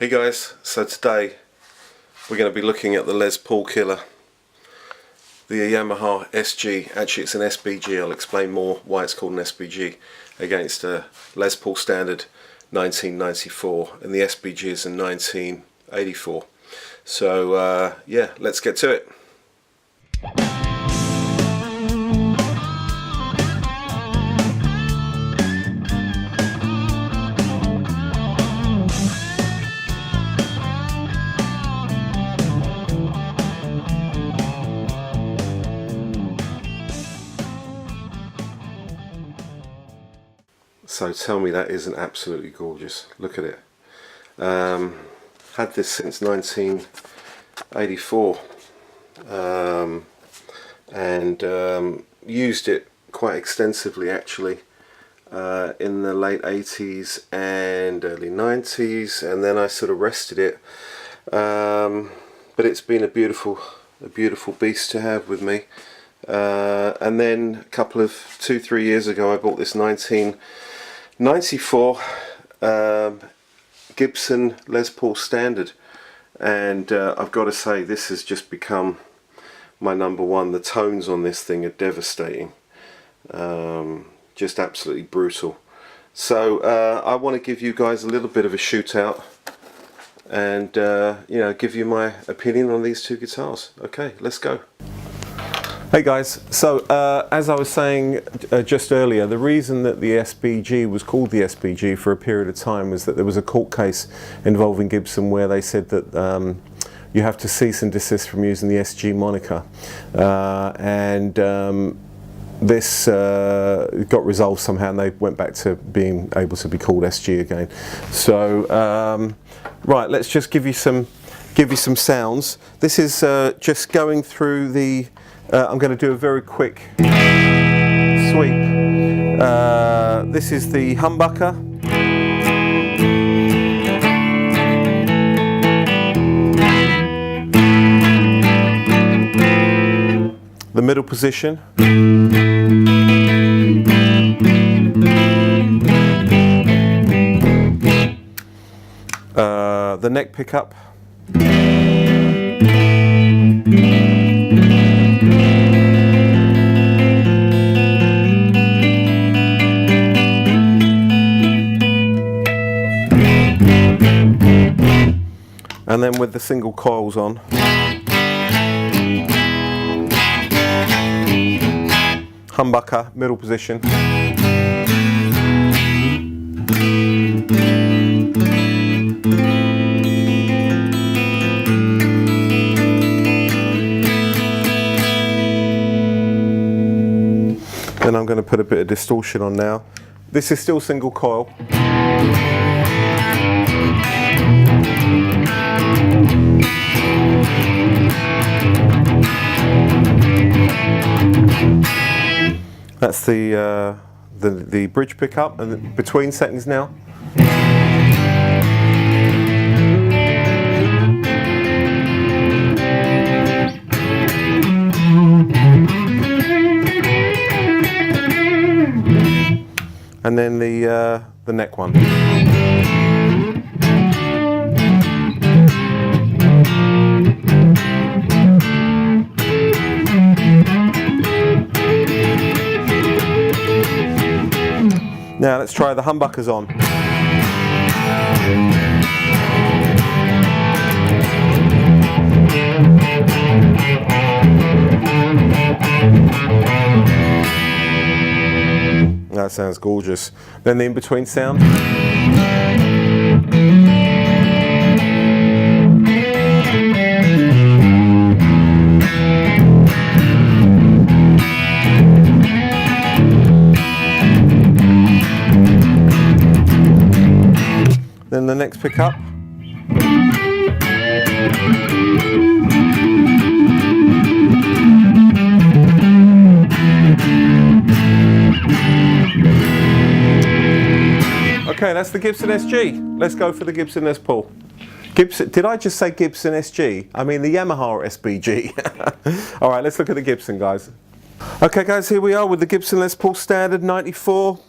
Hey guys, so today we're going to be looking at the Les Paul killer, the Yamaha SG. Actually it's an SBG, I'll explain more why it's called an SBG, against a Les Paul standard 1994, and the SBG is in 1984. So yeah, let's get to it. So tell me that isn't absolutely gorgeous. Look at it. Had this since 1984 and used it quite extensively actually in the late 80s and early 90s, and then I sort of rested it, but it's been a beautiful beast to have with me. And then a couple of 2-3 years ago I bought this 1994 Gibson Les Paul standard, and I've got to say this has just become my number one. The tones on this thing are devastating, just absolutely brutal. So I want to give you guys a little bit of a shootout and you know, give you my opinion on these two guitars. Okay, let's go. Hey guys, so as I was saying just earlier, the reason that the SBG was called the SBG for a period of time was that there was a court case involving Gibson where they said that you have to cease and desist from using the SG moniker, and this got resolved somehow and they went back to being able to be called SG again. So right, let's just give you some sounds. This is just going through the I'm going to do a very quick sweep. This is the humbucker. The middle position. The neck pickup. And then with the single coils on, humbucker, middle position, then I'm going to put a bit of distortion on now. This is still single coil. That's the bridge pickup, and between settings now. And then the neck one. Now let's try the humbuckers on. That sounds gorgeous. Then the in-between sound. Then the next pickup. Okay, that's the Gibson SG. Let's go for the Gibson Les Paul. Gibson, did I just say Gibson SG? I mean the Yamaha SBG. Alright, let's look at the Gibson, guys. Okay guys, here we are with the Gibson Les Paul Standard 94.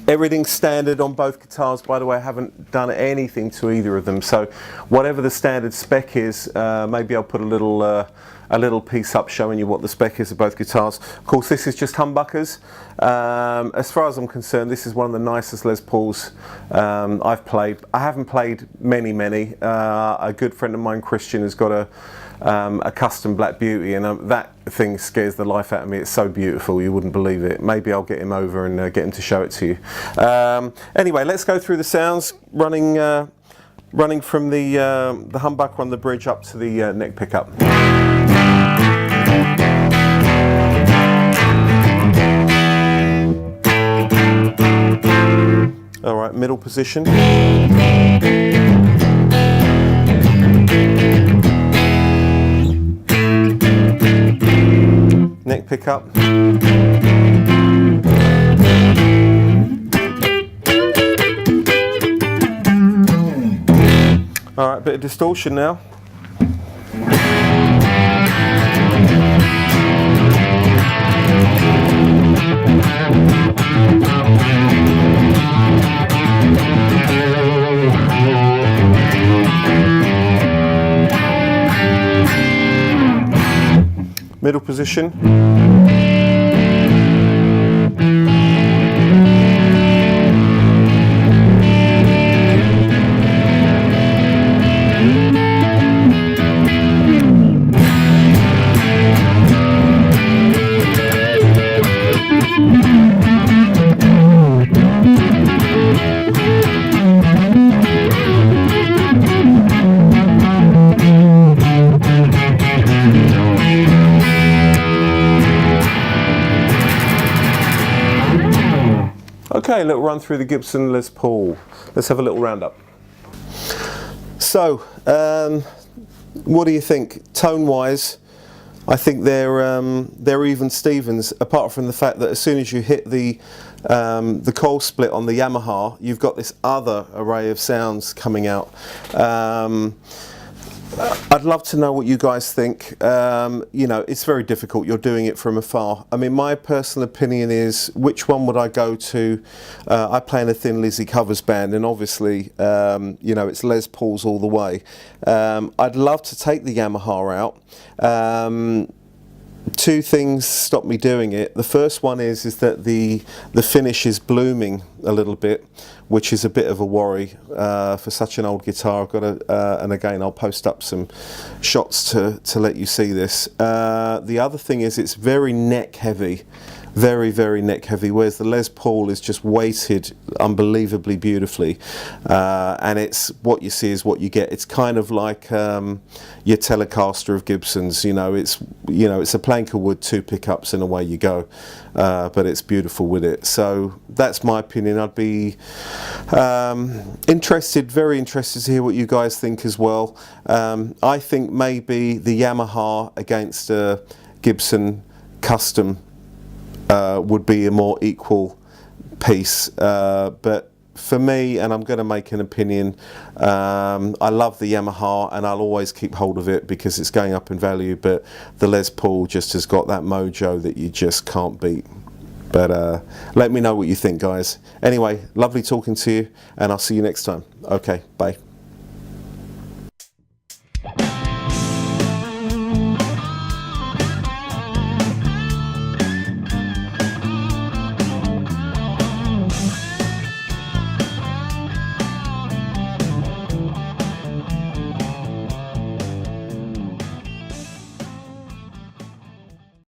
Everything's standard on both guitars, by the way. I haven't done anything to either of them, so whatever the standard spec is, maybe I'll put a little piece up showing you what the spec is of both guitars. Of course, this is just humbuckers. As far as I'm concerned, this is one of the nicest Les Pauls I've played. I haven't played many. A good friend of mine, Christian, has got a custom Black Beauty, and that thing scares the life out of me. It's so beautiful, you wouldn't believe it. Maybe I'll get him over and get him to show it to you. Anyway, let's go through the sounds, running from the humbucker on the bridge up to the neck pickup. All right, middle position. Neck pickup. All right, bit of distortion now. Middle position. Okay, a little run through the Gibson Les Paul. Let's have a little roundup. So, what do you think? Tone-wise, I think they're even Stevens. Apart from the fact that as soon as you hit the coil split on the Yamaha, you've got this other array of sounds coming out. I'd love to know what you guys think. You know, it's very difficult. You're doing it from afar. I mean, my personal opinion is, which one would I go to? I play in a Thin Lizzy covers band, and obviously, you know, it's Les Pauls all the way. I'd love to take the Yamaha out. Two things stop me doing it. The first one is that the finish is blooming a little bit, which is a bit of a worry for such an old guitar. I've got and again, I'll post up some shots to let you see this. The other thing is it's very neck heavy. Very neck heavy, whereas the Les Paul is just weighted unbelievably beautifully, and it's what you see is what you get. It's kind of like your Telecaster of Gibson's. You know, it's a plank of wood, 2 pickups, and away you go. But it's beautiful with it. So that's my opinion. I'd be very interested to hear what you guys think as well. I think maybe the Yamaha against a Gibson custom would be a more equal piece, but for me, and I'm going to make an opinion, I love the Yamaha and I'll always keep hold of it because it's going up in value, but the Les Paul just has got that mojo that you just can't beat. But let me know what you think, guys. Anyway, lovely talking to you, and I'll see you next time. Okay, bye.